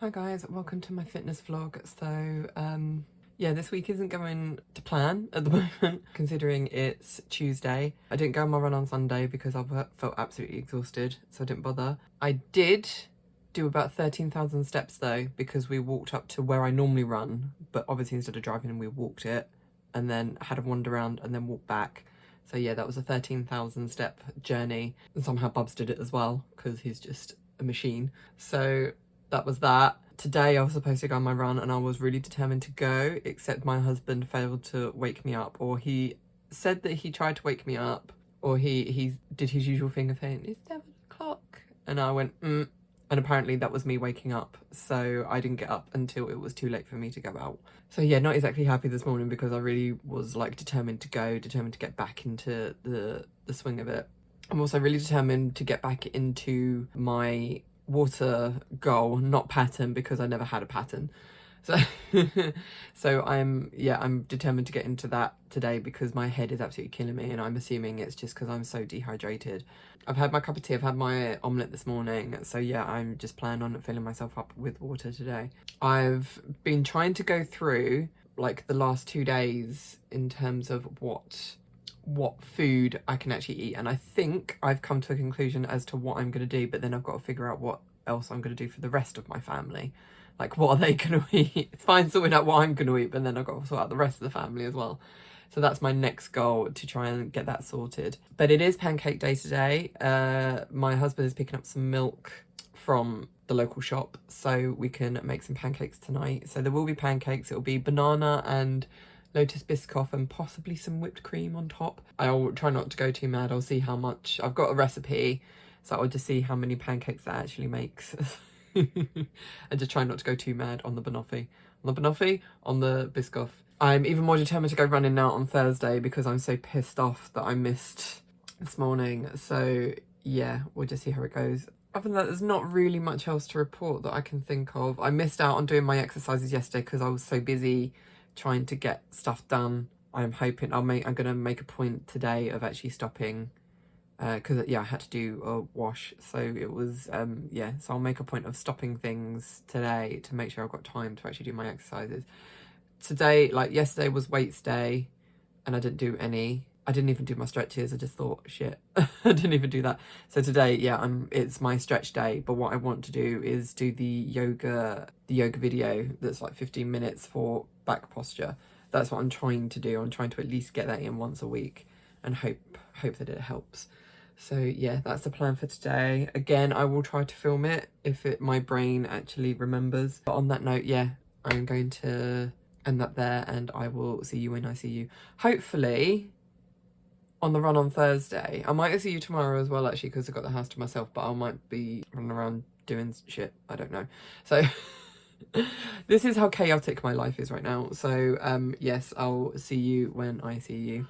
Hi guys, welcome to my fitness vlog. So yeah, this week isn't going to plan at the moment, considering it's Tuesday. I didn't go on my run on Sunday because I felt absolutely exhausted, so I didn't bother. I did do about 13,000 steps though, because we walked up to where I normally run, but obviously instead of driving we walked it, and then had a wander around and then walked back. So yeah, that was a 13,000 step journey, and somehow Bubs did it as well because he's just a machine. So that was that. Today I was supposed to go on my run and I was really determined to go, except my husband failed to wake me up, or he said that he tried to wake me up, or he did his usual thing of saying, it's 7 o'clock. And I went, And apparently that was me waking up. So I didn't get up until it was too late for me to go out. So yeah, not exactly happy this morning because I really was like determined to go, determined to get back into the swing of it. I'm also really determined to get back into my water goal, not pattern, because I never had a pattern. So so I'm determined to get into that today because my head is absolutely killing me, and I'm assuming it's just because I'm so dehydrated. I've had my cup of tea, I've had my omelette this morning, so yeah, I'm just planning on filling myself up with water today. I've been trying to go through like the last 2 days in terms of what food I can actually eat, and I think I've come to a conclusion as to what I'm going to do, but then I've got to figure out what else I'm going to do for the rest of my family. Like, what are they going to eat? It's fine sorting out what I'm going to eat, but then I've got to sort out the rest of the family as well. So that's my next goal, to try and get that sorted. But it is pancake day today. My husband is picking up some milk from the local shop so we can make some pancakes tonight. So there will be pancakes. It'll be banana and Lotus Biscoff and possibly some whipped cream on top. I'll try not to go too mad. I'll see how much. I've got a recipe, so I'll just see how many pancakes that actually makes. And just try not to go too mad on the banoffee. On the Biscoff. I'm even more determined to go running now on Thursday because I'm so pissed off that I missed this morning. So yeah, we'll just see how it goes. Other than that, there's not really much else to report that I can think of. I missed out on doing my exercises yesterday because I was so busy trying to get stuff done. I'm hoping I'm gonna make a point today of actually stopping, because yeah, I had to do a wash, so it was so I'll make a point of stopping things today to make sure I've got time to actually do my exercises. Today, like yesterday, was weights day and I didn't do any. I didn't even do my stretches. I just thought, shit, I didn't even do that. So today, yeah, it's my stretch day, but what I want to do is do the yoga video that's like 15 minutes for back posture. That's what I'm trying to do. I'm trying to at least get that in once a week and hope that it helps. So yeah, that's the plan for today. Again, I will try to film it if my brain actually remembers. But on that note, yeah, I'm going to end up there and I will see you when I see you. Hopefully on the run on Thursday. I might see you tomorrow as well, actually, because I've got the house to myself, but I might be running around doing shit. I don't know. So this is how chaotic my life is right now. So yes, I'll see you when I see you.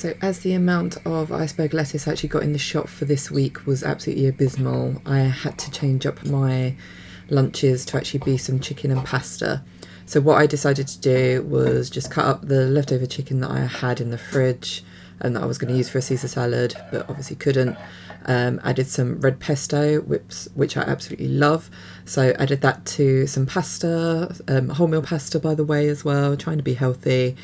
So as the amount of iceberg lettuce I actually got in the shop for this week was absolutely abysmal, I had to change up my lunches to actually be some chicken and pasta. So what I decided to do was just cut up the leftover chicken that I had in the fridge and that I was going to use for a Caesar salad, but obviously couldn't. Added some red pesto, which I absolutely love. So added that to some pasta, wholemeal pasta by the way as well, trying to be healthy.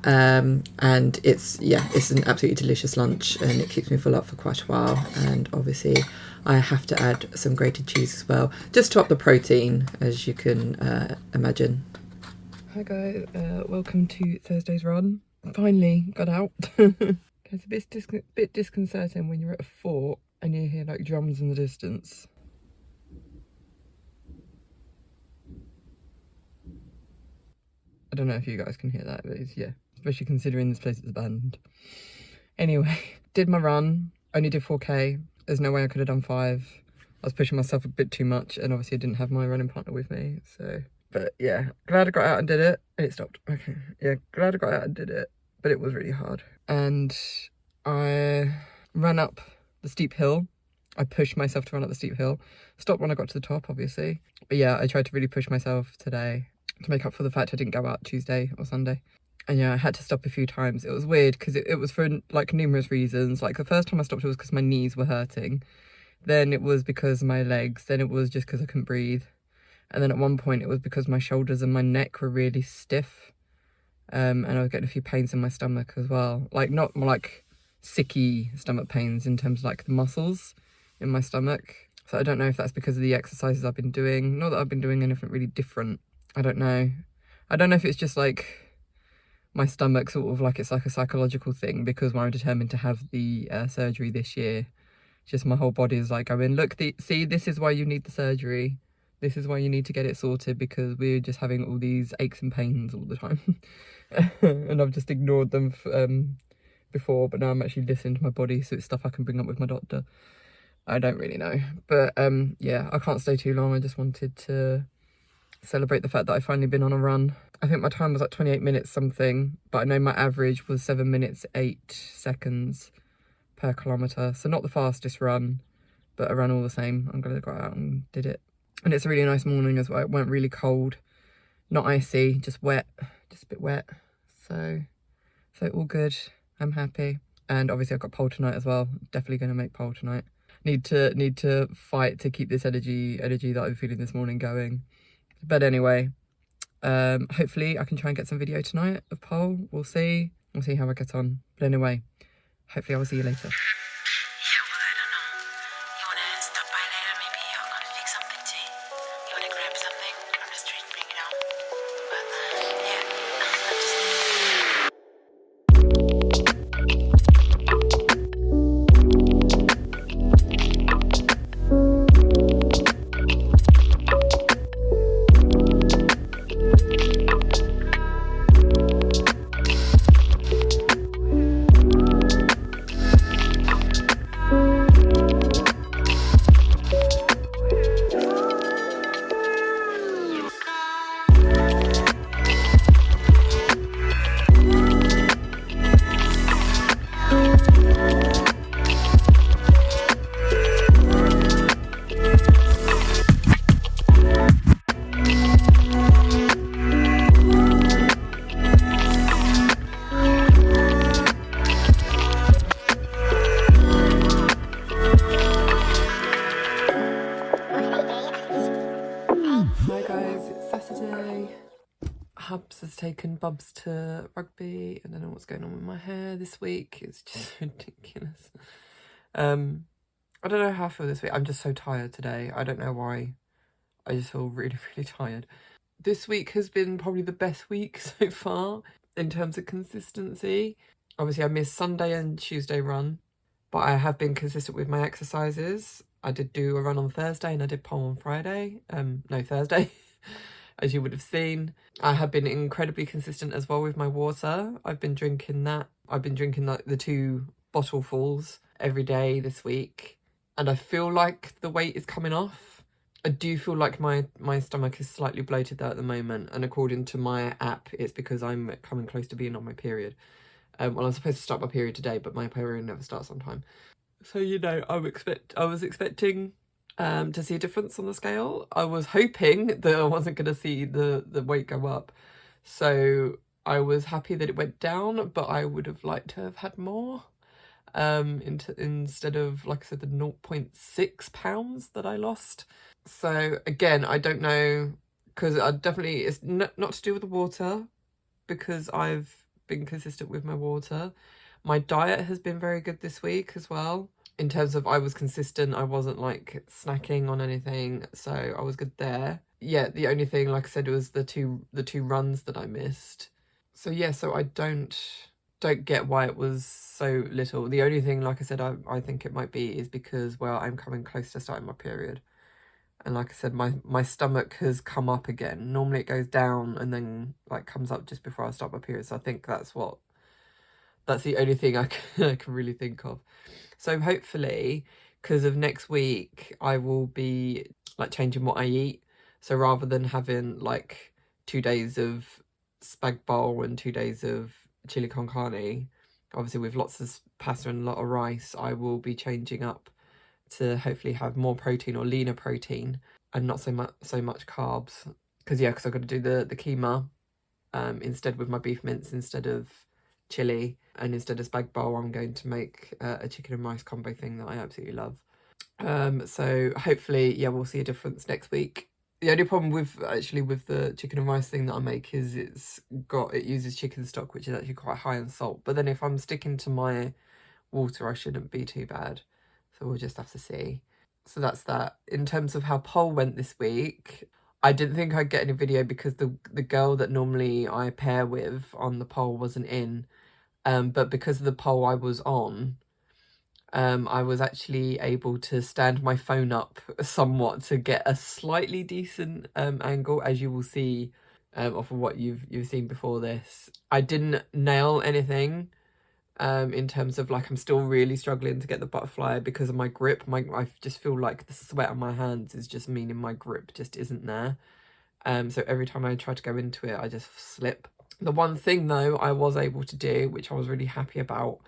And it's an absolutely delicious lunch and it keeps me full up for quite a while. And obviously I have to add some grated cheese as well, just to up the protein, as you can imagine. Hi guys, welcome to Thursday's run. Finally got out. It's a bit disconcerting when you're at a fort and you hear like drums in the distance. I don't know if you guys can hear that, but it's, yeah, especially considering this place is abandoned. Anyway, did my run, only did 4k. There's no way I could have done 5. I was pushing myself a bit too much and obviously I didn't have my running partner with me, so. But yeah, glad I got out and did it. And it stopped. Okay, yeah, glad I got out and did it, but it was really hard. And I ran up the steep hill. I pushed myself to run up the steep hill. Stopped when I got to the top, obviously. But yeah, I tried to really push myself today to make up for the fact I didn't go out Tuesday or Sunday. And yeah, I had to stop a few times. It was weird because it was for like numerous reasons. Like the first time I stopped it was because my knees were hurting. Then it was because of my legs. Then it was just because I couldn't breathe. And then at one point it was because my shoulders and my neck were really stiff. And I was getting a few pains in my stomach as well. Like not like sicky stomach pains in terms of like the muscles in my stomach. So I don't know if that's because of the exercises I've been doing. Not that I've been doing anything really different. I don't know. I don't know if it's just like my stomach sort of like it's like a psychological thing because when I'm determined to have the surgery this year, just my whole body is like going, look, see, this is why you need the surgery. This is why you need to get it sorted because we're just having all these aches and pains all the time. And I've just ignored them before, but now I'm actually listening to my body, so it's stuff I can bring up with my doctor. I don't really know. But yeah, I can't stay too long. I just wanted to celebrate the fact that I've finally been on a run. I think my time was like 28 minutes something, but I know my average was 7 minutes 8 seconds per kilometre. So not the fastest run, but a run all the same. I'm going to go out and did it. And it's a really nice morning as well. It went really cold, not icy, just wet, just a bit wet. So all good. I'm happy. And obviously I've got pole tonight as well. Definitely going to make pole tonight. Need to fight to keep this energy that I'm feeling this morning going. But anyway, hopefully I can try and get some video tonight of pole. We'll see how I get on. But anyway, hopefully I will see you later. Hubs has taken Bubs to rugby. I don't know what's going on with my hair this week. It's just ridiculous. I don't know how I feel this week. I'm just so tired today. I don't know why. I just feel really, really tired. This week has been probably the best week so far in terms of consistency. Obviously, I missed Sunday and Tuesday run, but I have been consistent with my exercises. I did do a run on Thursday and I did pole on Friday. No, Thursday. As you would have seen. I have been incredibly consistent as well with my water. I've been drinking that. I've been drinking the 2 bottlefuls every day this week. And I feel like the weight is coming off. I do feel like my stomach is slightly bloated though at the moment. And according to my app, it's because I'm coming close to being on my period. Well, I'm supposed to start my period today, but my period never starts on time. So, you know, I was expecting to see a difference on the scale. I was hoping that I wasn't going to see the weight go up. So I was happy that it went down, but I would have liked to have had more. Instead of, like I said, the 0.6 pounds that I lost. So again, I don't know, because it's not to do with the water, because I've been consistent with my water. My diet has been very good this week as well. In terms of, I was consistent, I wasn't like snacking on anything, so I was good there. Yeah, the only thing, like I said, was the two runs that I missed. So yeah, so I don't get why it was so little. The only thing, like I said, I think it might be is because, well, I'm coming close to starting my period. And like I said, my stomach has come up again. Normally it goes down and then like comes up just before I start my period. So I think that's the only thing I can really think of. So hopefully, because of next week, I will be like changing what I eat. So rather than having like 2 days of spag bowl and 2 days of chili con carne, obviously with lots of pasta and a lot of rice, I will be changing up to hopefully have more protein or leaner protein and not so much carbs. Because I've got to do the keema instead with my beef mince instead of chili, and instead of spag bowl I'm going to make a chicken and rice combo thing that I absolutely love. So hopefully, yeah, we'll see a difference next week. The only problem with the chicken and rice thing that I make is it uses chicken stock, which is actually quite high in salt. But then if I'm sticking to my water, I shouldn't be too bad. So we'll just have to see. So that's that. In terms of how poll went this week, I didn't think I'd get any video because the girl that normally I pair with on the poll wasn't in. But because of the poll I was on, I was actually able to stand my phone up somewhat to get a slightly decent angle, as you will see off of what you've seen before this. I didn't nail anything in terms of, like, I'm still really struggling to get the butterfly because of my grip. I just feel like the sweat on my hands is just meaning my grip just isn't there. So every time I try to go into it, I just slip. The one thing though I was able to do, which I was really happy about,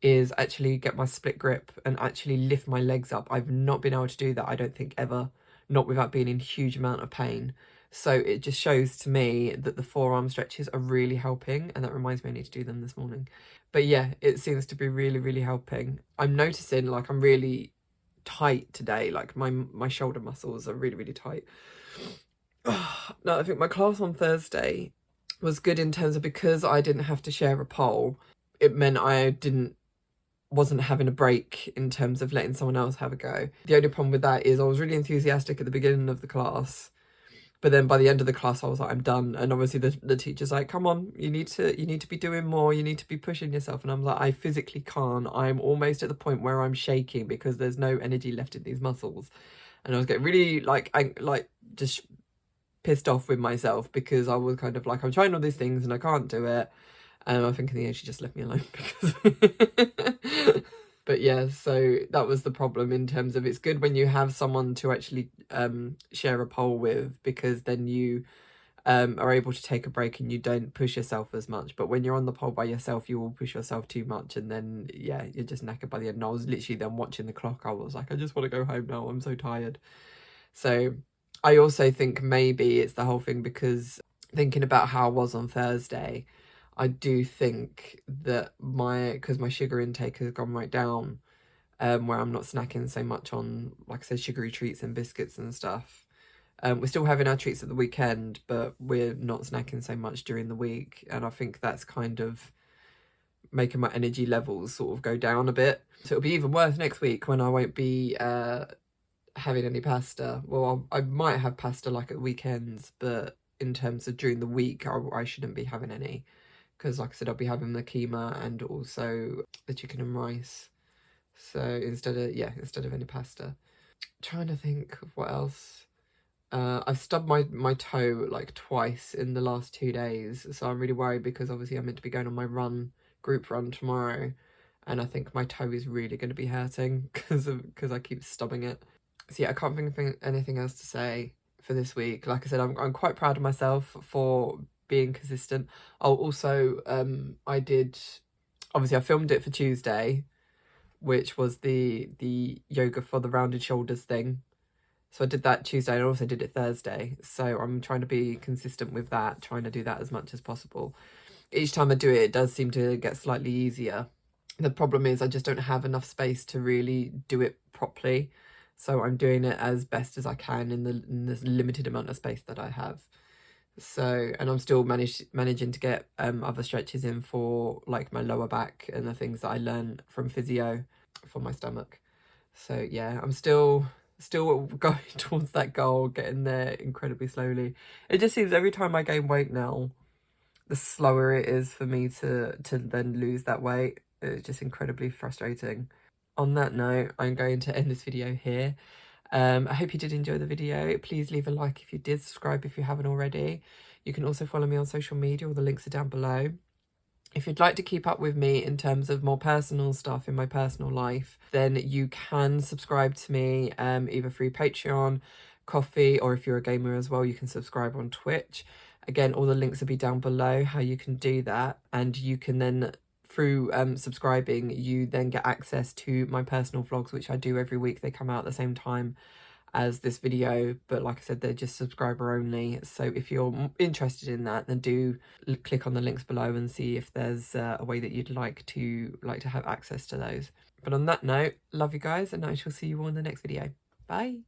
is actually get my split grip and actually lift my legs up. I've not been able to do that, I don't think, ever, not without being in huge amount of pain. So it just shows to me that the forearm stretches are really helping, and that reminds me I need to do them this morning. But yeah, it seems to be really, really helping. I'm noticing like I'm really tight today, like my shoulder muscles are really, really tight. No, I think my class on Thursday was good in terms of, because I didn't have to share a pole, it meant I wasn't having a break in terms of letting someone else have a go. The only problem with that is I was really enthusiastic at the beginning of the class, but then by the end of the class I was like, I'm done. And obviously the teacher's like, come on, you need to be doing more, you need to be pushing yourself. And I'm like, I physically can't. I'm almost at the point where I'm shaking because there's no energy left in these muscles. And I was getting really like just pissed off with myself because I was kind of like, I'm trying all these things and I can't do it. And I think in the end she just left me alone because but yeah, so that was the problem in terms of, it's good when you have someone to actually share a pole with, because then you are able to take a break and you don't push yourself as much. But when you're on the pole by yourself, you will push yourself too much, and then yeah, you're just knackered by the end. And I was literally then watching the clock, I was like, I just want to go home now, I'm so tired. So I also think maybe it's the whole thing, because thinking about how I was on Thursday, I do think that because my sugar intake has gone right down, where I'm not snacking so much on, like I said, sugary treats and biscuits and stuff. We're still having our treats at the weekend, but we're not snacking so much during the week. And I think that's kind of making my energy levels sort of go down a bit. So it'll be even worse next week when I won't be having any pasta. Well, I might have pasta like at weekends, but in terms of during the week, I shouldn't be having any. Because like I said, I'll be having the keema and also the chicken and rice. So instead of any pasta. Trying to think of what else. I've stubbed my toe like twice in the last 2 days. So I'm really worried, because obviously I'm meant to be going on my group run tomorrow. And I think my toe is really going to be hurting because I keep stubbing it. So yeah, I can't think of anything else to say for this week. Like I said, I'm quite proud of myself for being consistent. Oh, also, I did obviously I filmed it for Tuesday, which was the yoga for the rounded shoulders thing. So I did that Tuesday and I also did it Thursday. So I'm trying to be consistent with that, trying to do that as much as possible. Each time I do it, it does seem to get slightly easier. The problem is I just don't have enough space to really do it properly. So I'm doing it as best as I can in this limited amount of space that I have. So, and I'm still managing to get other stretches in for like my lower back and the things that I learned from physio for my stomach. So yeah, I'm still going towards that goal, getting there incredibly slowly. It just seems every time I gain weight now, the slower it is for me to then lose that weight. It's just incredibly frustrating. On that note, I'm going to end this video here. I hope you did enjoy the video. Please leave a like if you did, subscribe if you haven't already. You can also follow me on social media, all the links are down below. If you'd like to keep up with me in terms of more personal stuff in my personal life, then you can subscribe to me either through Patreon, Ko-fi, or if you're a gamer as well, you can subscribe on Twitch. Again, all the links will be down below how you can do that, and you can then, through subscribing, you then get access to my personal vlogs, which I do every week. They come out at the same time as this video, but like I said, they're just subscriber only. So if you're interested in that, then do click on the links below and see if there's a way that you'd like to have access to those. But on that note, love you guys, and I shall see you all in the next video. Bye.